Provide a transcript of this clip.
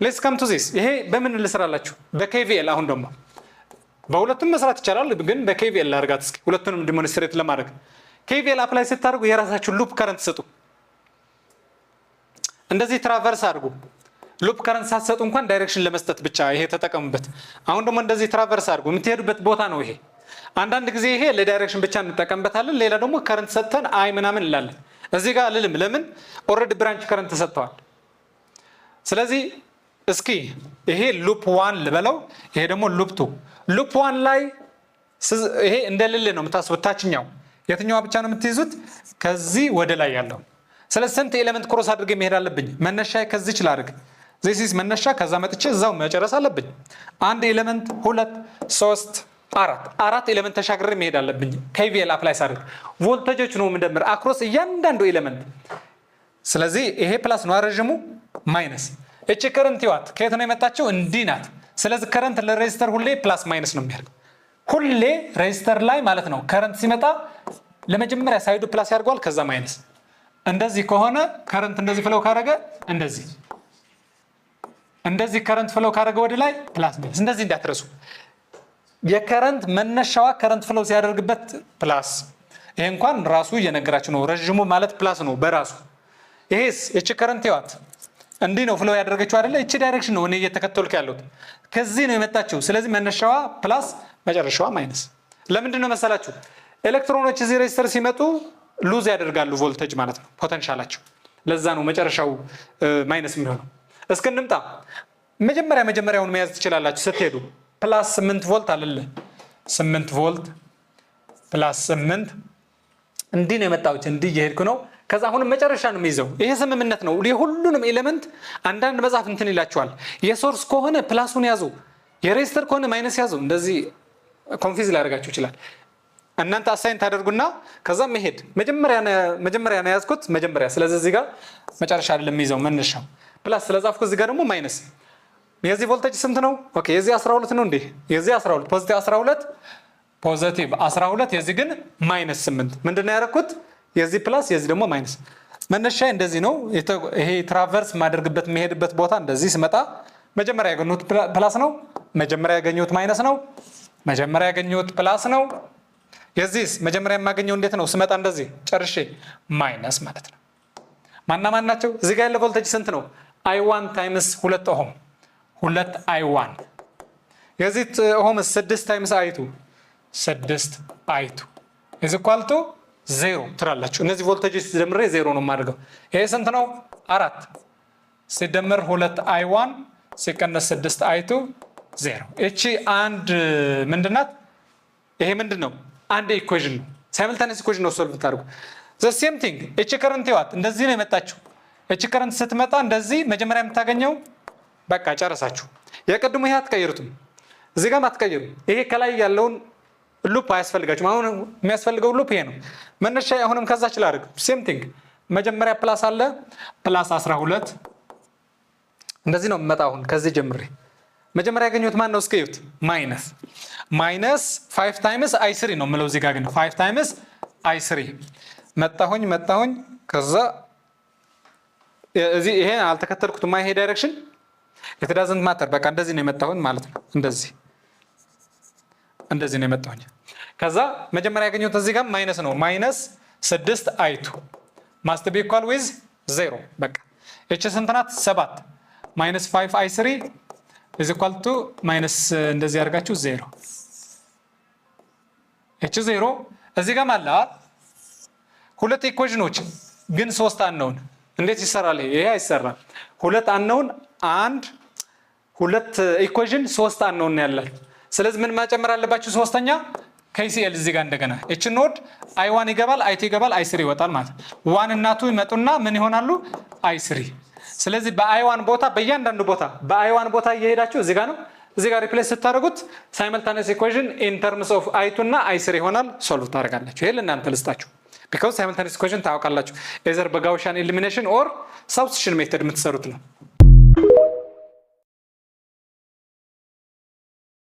let's come to this ይሄ በምን ልስራላችሁ በKVL አሁን ደግሞ በሁለቱም መስራት ይቻላል ግን በKVL ላርጋት እስኪ ሁለቱንም ዲሞንስትሬት ለማድረግ KVL አፕላይ ስታደርጉ የራሳችሁ ሉፕ ከረንት ሰጡ እንደዚህ ትራቨርስ አድርጉ ሉፕ ከረንት ሳትሰጡ እንኳን ዳይሬክሽን ለመስጠት ብቻ ይሄ ተጠቀሙበት አሁን ደግሞ እንደዚህ ትራቨርስ አድርጉ የምትሄዱበት ቦታ ነው ይሄ አንዳንድ ጊዜ ይሄ ለዳይሬክሽን ብቻ እንጠቀምበታለን ሌላ ደግሞ ከረንት ሰጥተን አይ ምናምን እንላለን እዚህ ጋር ልልም ለምን ኦሬዲ ብራንች ከረንት ተሰጥቷል ስለዚህ እስኪ ይሄ ሉፕ 1 ልበለው ይሄ ደግሞ ሉፕ 2 ሉፕ 1 ላይ ይሄ እንደልል ነው የምታስቡት ታችኛው የትኛው ብቻ ነው የምትይዙት ከዚህ ወደ ላይ ያለው ስለዚህ ስንት ኤሌመንት ክሮስ አድርጌ መሄድ አለብኝ መነሻዬ ከዚህ ይችላል አድርግ this መነሻ ከዛ መጥቼ እዛው መጨረስ አለብኝ አንድ ኤሌመንት 2 3 4 ኤሌመንት ተሻግሬ መሄድ አለብኝ KVL አፕላይ ሳደርግ ቮልቴጆች ነው እንደምር አክሮስ እያንዳንዱ ኤሌመንት ስለዚህ ይሄ ፕላስ ነው አረጅሙ ማይነስ እቺ ከረንት ይዋት ከየት ነው የመጣችው እንዲህ ናት ስለዚህ ከረንት ለሬዚስተር ሁሌ ፕላስ ማይነስ ነው የሚያደርገው ሁሌ ሬዚስተር ላይ ማለት ነው ከረንት ሲመጣ ለመጀመሪያ ሳይዱ ፕላስ ያደርጋል ከዛ ማይነስ እንደዚህ ከሆነ ከረንት እንደዚህ ፍለው ካደረገ እንደዚህ ከረንት ፍለው ካደረገ ወደ ላይ ፕላስ ማይነስ እንደዚህ እንዳትረሱ የከረንት መነሻዋ ከረንት ፍለው ሲያደርግበት ፕላስ ይሄ እንኳን ራሱ እየነገራችሁ ነው ረጅሙ ማለት ፕላስ ነው በራሱ ይሄስ እቺ ከረንት ይዋት እንዲህ ነው ፍለው ያደረገችው አይደለ እቺ ዳይሬክሽን ነው እኔ እየተከተልኩ ያለሁት ከዚህ ነው የመጣችው ስለዚህ መነሻዋ ፕላስ መጨረሻዋ ማይነስ ለምንድን ነው መሰላችሁ ኤሌክትሮኖች እዚህ ሬዚስተር ሲመጡ ሉዝ ያደርጋሉ ቮልቴጅ ማለት ነው ፖቴንሻላቸው ለዛ ነው መጨረሻው ማይነስ የሚሆነው እስከንምጣ መጀመሪያውን መያዝ ትችላላችሁ ስትሄዱ ፕላስ 8 ቮልት አለለ 8 ቮልት ፕላስ 8 እንዲህ ነው የመጣው እንዲህ እየሄድኩ ነው ከዛ አሁን መጨረሻ ነው የሚይዘው ይሄ ስምምነት ነው ሁሉንም ኤሌመንት አንዳንድ መጻፍ እንትን ይላችኋል የሶርስ ከሆነ ፕላሱን ያዙ የሬዚስተር ከሆነ ማይነስ ያዙ እንደዚህ ኮንፊዝ ላደርጋችሁ ይችላል እናንተ አሳይን ታደርጉና ከዛ መሄድ መጀመሪያ ነው ያዝኩት መጀመሪያ ስለዚህ እዚህ ጋር መጨረሻ አይደለም የሚይዘው መነሻው ፕላስ ስለጻፍኩት እዚህ ጋር ደግሞ ማይነስ የዚህ ቮልቴጅ ስንት ነው ኦኬ የዚህ 12 ነው እንዴ የዚህ 12 ፖዚቲቭ 12 የዚህ ግን ማይነስ 8 ምንድነው ያደረኩት የዚህ ፕላስ የዚህ ደግሞ ማይነስ መነሻዬ እንደዚህ ነው ይሄ ትራቨርስ ማድረግበት መሄድበት ቦታ እንደዚህ ስመጣ መጀመሪያ ያገኙት ፕላስ ነው መጀመሪያ ያገኙት ማይነስ ነው መጀመሪያ ያገኙት ፕላስ ነው የዚህስ መጀመሪያ የማገኘው እንዴት ነው ስመጣ እንደዚህ ጨርሼ ማይነስ ማለት ነው ማን ናቸው እዚህ ጋር ያለው ቮልቴጅ ስንት ነው I1 ታይምስ 2 ኦህም 2 I1 የዚህ ኦህም 6 ታይምስ I2 6 I2 is equal to 0 ትራላችሁ እነዚህ ቮልቴጆች ሲደምሬ 0 ነው ማድረገው ይሄ ስንት ነው 4 ሲደምር 2 I1 ሲቀነስ 6 I2 0 እቺ አንድ ምንድናት ይሄ ምንድነው አንድ ኢኩዌሽን ነው ሳይመልታኒየስ ኢኩዌሽን ነው ሶልቭ ታርጉ the same thing እቺ ከረንት ይዋት እንደዚህ ነው የመጣችው እቺ ከረንት ስትመጣ እንደዚህ መጀመሪያ የምታገኘው በቃ ጨረሳችሁ የቀድሞ ይሄ አትቀይሩትም እዚህ ጋር አትቀይሩ ይሄ ከላይ ያለውን ሉፕ አያስፈልጋችሁም አሁን የሚያስፈልገው ሉፕ ይሄ ነው መነሻ አሁንም ከዛች ላድርግ same thing መጀመሪያ ፕላስ አለ ፕላስ 12 እንደዚህ ነው የምመጣው አሁን ከዚህ ጀምሬ መጀመሪያ ያገኙት ማን ነው እስከዩት ማይነስ 5 ታይምስ I3 ነው ምለው እዚህ ጋር ግን 5 ታይምስ I3 መጣሁኝ ከዛ እዚህ ይሄ አልተከተልኩት ማይ ሄድ ዳይሬክሽን it doesn't matter በቃ እንደዚህ ነው የመጣሁኝ ማለት ነው እንደዚህ ነው የመጣሁኝ ከዛ መጀመሪያ ያገኙት እዚህ ጋር ማይነስ ነው ማይነስ 6 I2 must be equal with 0 በቃ እቺ ስንት ናት 7 minus 5 I3 is equal to minus እንደዚህ አድርጋችሁ 0 እቺ 0 እዚህ ጋር ማለት ሁለት ኢኩዌሽኖች ግን 3 አንነውን እንዴት ይሰራል ይሄ አይሰራም ሁለት አንነውን አንድ ሁለት ኢኩዌሽን 3 አንነውን ያላል ስለዚህ ምን ማጨመር አለባችሁ ሶስተኛ KCL እዚህ ጋር እንደገና እቺ ኖድ I1 ይገባል I2 ይገባል I3 ይወጣል ማለት 1 እና 2 ይመጡና ምን ይሆናሉ I3 ስለዚህ በI1 ቦታ በእያንዳንዱ ቦታ በI1 ቦታ እየሄዳችሁ እዚህ ጋር ነው እዚህ ጋር ሪፕሌስ ስታደርጉት ሳይመልታኒየስ ኢኩዌሽን ኢን ተርምስ ኦፍ I2 እና I3 ይሆናል ሶልቭ ታደርጋላችሁ ይሄ ለእናንተ ልስጣችሁ because simultaneous equation ታውቃላችሁ either በጋውሻን ኤሊሚኔሽን or substitution ሜተድ የምትሰሩት ነው